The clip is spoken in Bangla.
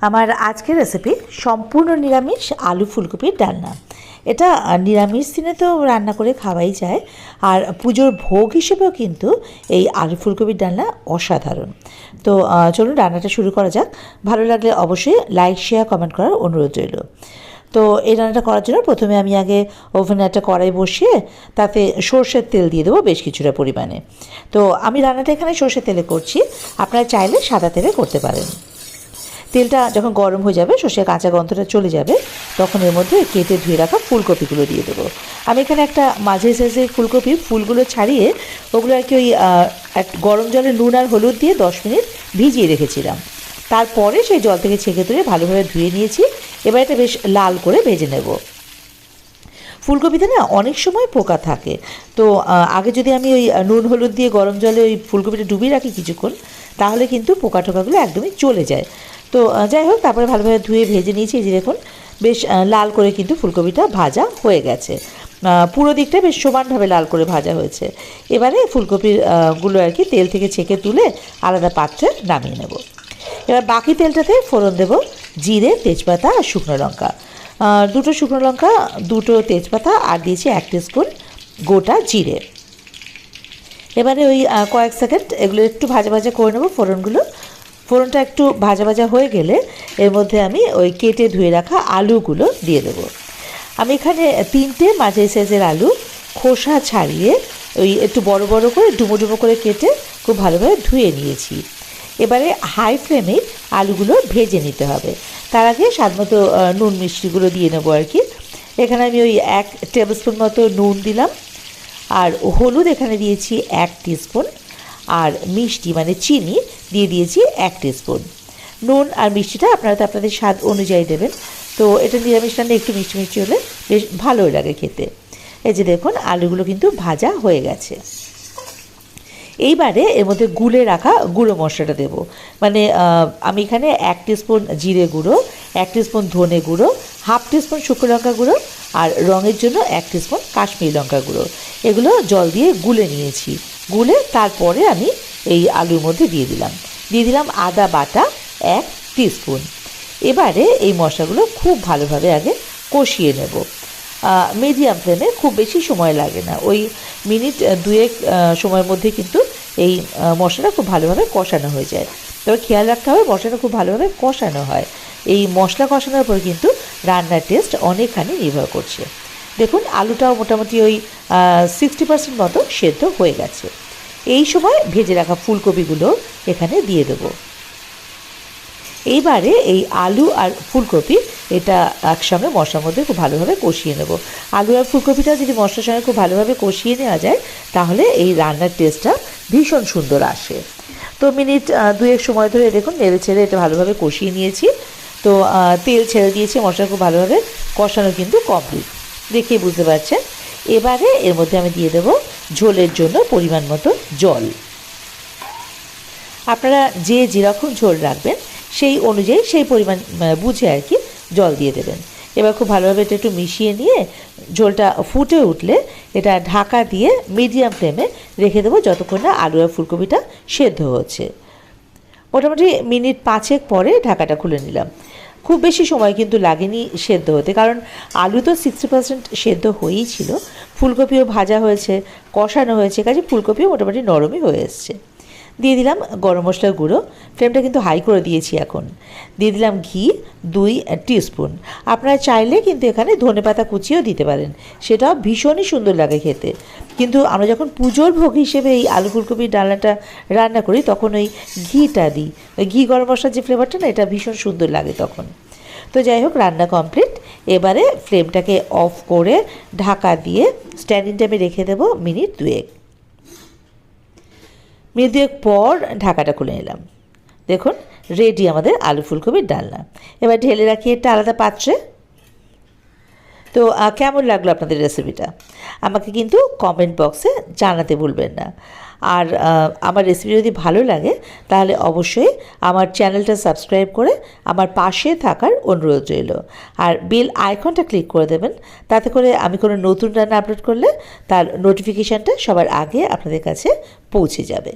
আমার আজকের রেসিপি সম্পূর্ণ নিরামিষ আলু ফুলকপির ডালনা। এটা নিরামিষ দিনে তো রান্না করে খাওয়াই যায়, আর পুজোর ভোগ হিসেবেও কিন্তু এই আলু ফুলকপির ডালনা অসাধারণ। তো চলুন রান্নাটা শুরু করা যাক। ভালো লাগলে অবশ্যই লাইক শেয়ার কমেন্ট করার অনুরোধ রইল। তো এই রান্নাটা করার জন্য প্রথমে আমি আগে ওভেনে একটা কড়াই বসিয়ে তাতে সর্ষের তেল দিয়ে দেবো বেশ কিছুটা পরিমাণে। তো আমি রান্নাটা এখানে সর্ষের তেলে করছি, আপনারা চাইলে সাদা তেলে করতে পারেন। তেলটা যখন গরম হয়ে যাবে, সর্ষের কাঁচা গন্ধটা চলে যাবে, তখন এর মধ্যে কেটে ধুয়ে রাখা ফুলকপিগুলো দিয়ে দেবো। আমি এখানে একটা মাঝারি সাইজের ফুলকপি ফুলগুলো ছাড়িয়ে ওগুলো আর কি ওই গরম জলে নুন আর হলুদ দিয়ে 10 মিনিট ভিজিয়ে রেখেছিলাম। তারপরে সেই জল থেকে ছেঁকে তুলে ভালোভাবে ধুয়ে নিয়েছি। এবার এটা বেশ লাল করে ভেজে নেব। ফুলকপিতে না অনেক সময় পোকা থাকে, তো আগে যদি আমি ওই নুন হলুদ দিয়ে গরম জলে ওই ফুলকপিটা ডুবিয়ে রাখি কিছুক্ষণ, তাহলে কিন্তু পোকা টোকাগুলো একদমই চলে যায়। তো যাই হোক, তারপরে ভালোভাবে ধুয়ে ভেজে নিয়েছি। এই যে দেখুন, বেশ লাল করে কিন্তু ফুলকপিটা ভাজা হয়ে গেছে। পুরো দিকটা বেশ সমানভাবে লাল করে ভাজা হয়েছে। এবারে ফুলকপির গুলো আর কি তেল থেকে ছেঁকে তুলে আলাদা পাত্রে নামিয়ে নেব। এবার বাকি তেলটাতে ফোড়ন দেব জিরে, তেজপাতা আর শুকনো লঙ্কা। 2টো শুকনো লঙ্কা, 2টো তেজপাতা আর দিয়েছি 1 টিস্পুন গোটা জিরে। এবারে ওই কয়েক সেকেন্ড এগুলো একটু ভাজা ভাজা করে নেব ফোড়নগুলো। ফোড়নটা একটু ভাজা ভাজা হয়ে গেলে এর মধ্যে আমি ওই কেটে ধুয়ে রাখা আলুগুলো দিয়ে দেবো। আমি এখানে 3টে মাঝারি সাইজের আলু খোসা ছাড়িয়ে ওই একটু বড় বড় করে ডুমো ডুমো করে কেটে খুব ভালোভাবে ধুয়ে নিয়েছি। এবারে হাই ফ্লেমে আলুগুলো ভেজে নিতে হবে। তার আগে স্বাদমতো নুন মিষ্টিগুলো দিয়ে নেবো আর কি। এখানে আমি ওই 1 টেবিল স্পুন মতো নুন দিলাম, আর হলুদ এখানে দিয়েছি 1 টিস্পুন, আর মিষ্টি মানে চিনি দিয়ে দিয়েছি 1 টিস্পুন। নুন আর মিষ্টিটা আপনারা তো আপনাদের স্বাদ অনুযায়ী দেবেন। তো এটা নিরামিষ রান্না একটু মিষ্টি মিষ্টি হলে বেশ ভালোই লাগে খেতে। এই যে দেখুন, আলুগুলো কিন্তু ভাজা হয়ে গেছে। এইবারে এর মধ্যে গুলে রাখা গুঁড়ো মশলাটা দেব। মানে আমি এখানে 1 টিস্পুন জিরে গুঁড়ো, 1 টিস্পুন ধনে গুঁড়ো, হাফ টিস্পুন শুকনো লঙ্কা গুঁড়ো, আর রঙের জন্য 1 টিস্পুন কাশ্মীরি লঙ্কা গুঁড়ো। এগুলো জল দিয়ে গুলে নিয়েছি। গুলে তারপরে আমি এই আলুর মধ্যে দিয়ে দিলাম আদা বাটা 1 টিস্পুন। এবারে এই মশলাগুলো খুব ভালোভাবে আগে কষিয়ে নেব মিডিয়াম ফ্লেমে। খুব বেশি সময় লাগে না, ওই মিনিট 2 সময়ের মধ্যে কিন্তু এই মশলাটা খুব ভালোভাবে কষানো হয়ে যায়। তবে খেয়াল রাখতে হবে মশলাটা খুব ভালোভাবে কষানো হয়। এই মশলা কষানোর পর কিন্তু রান্নার টেস্ট অনেকখানি নির্ভর করছে। দেখুন, আলুটাও মোটামুটি ওই 60% মতো সেদ্ধ হয়ে গেছে। এই সময় ভেজে রাখা ফুলকপিগুলো এখানে দিয়ে দেবো। এইবারে এই আলু আর ফুলকপি এটা একসঙ্গে মশলার মধ্যে খুব ভালোভাবে কষিয়ে নেব। আলু আর ফুলকপিটা যদি মশলার সঙ্গে খুব ভালোভাবে কষিয়ে নেওয়া যায়, তাহলে এই রান্নার টেস্টটা ভীষণ সুন্দর আসে। তো মিনিট 2 সময় ধরে দেখুন নেড়ে ছেড়ে এটা ভালোভাবে কষিয়ে নিয়েছি। তো তেল ছেড়ে দিয়েছি, মশলা খুব ভালোভাবে কষানো কিন্তু কমপ্লিট, দেখেই বুঝতে পারছেন। এবারে এর মধ্যে আমি দিয়ে দেবো ঝোলের জন্য পরিমাণ মতো জল। আপনারা যে যেরকম ঝোল রাখবেন সেই অনুযায়ী সেই পরিমাণ বুঝে আর কি জল দিয়ে দেবেন। এবার খুব ভালোভাবে এটা একটু মিশিয়ে নিয়ে ঝোলটা ফুটে উঠলে এটা ঢাকা দিয়ে মিডিয়াম ফ্লেমে রেখে দেবো যতক্ষণ না আলু আর ফুলকপিটা সেদ্ধ হচ্ছে। মোটামুটি মিনিট 5 পরে ঢাকাটা খুলে নিলাম। খুব বেশি সময় কিন্তু লাগেনি সেদ্ধ হতে, কারণ আলু তো 60% সেদ্ধ হয়েই ছিল, ফুলকপিও ভাজা হয়েছে, কষানো হয়েছে, কাজে ফুলকপিও মোটামুটি নরমই হয়ে এসছে। দিয়ে দিলাম গরম মশলার গুঁড়ো, ফ্লেমটা কিন্তু হাই করে দিয়েছি এখন। দিয়ে দিলাম ঘি 2 টিস্পুন। আপনারা চাইলে কিন্তু এখানে ধনেপাতা কুচিও দিতে পারেন, সেটাও ভীষণই সুন্দর লাগে খেতে। কিন্তু আমরা যখন পুজোর ভোগ হিসেবে এই আলু ফুলকপির ডালনাটা রান্না করি, তখন ওই ঘিটা দিই। ওই ঘি গরম মশলার যে ফ্লেভারটা না, এটা ভীষণ সুন্দর লাগে তখন। তো যাই হোক, রান্না কমপ্লিট। এবারে ফ্লেমটাকে অফ করে ঢাকা দিয়ে স্ট্যান্ডিং টাইমে রেখে দেবো মিনিট 2। মিনিট 2 পর ঢাকাটা খুলে নিলাম। দেখুন, রেডি আমাদের আলু ফুলকপির ডালনা। এবার ঢেলে রাখি একটা আলাদা পাত্রে। তো কেমন লাগলো আপনাদের রেসিপিটা আমাকে কিন্তু কমেন্ট বক্সে জানাতে ভুলবেন না। আর আমার রেসিপি যদি ভালো লাগে তাহলে অবশ্যই আমার চ্যানেলটা সাবস্ক্রাইব করে আমার পাশে থাকার অনুরোধ রইল। আর বেল আইকনটা ক্লিক করে দেবেন, তাতে করে আমি কোনো নতুন রান্না আপলোড করলে তার নোটিফিকেশানটা সবার আগে আপনাদের কাছে পৌঁছে যাবে।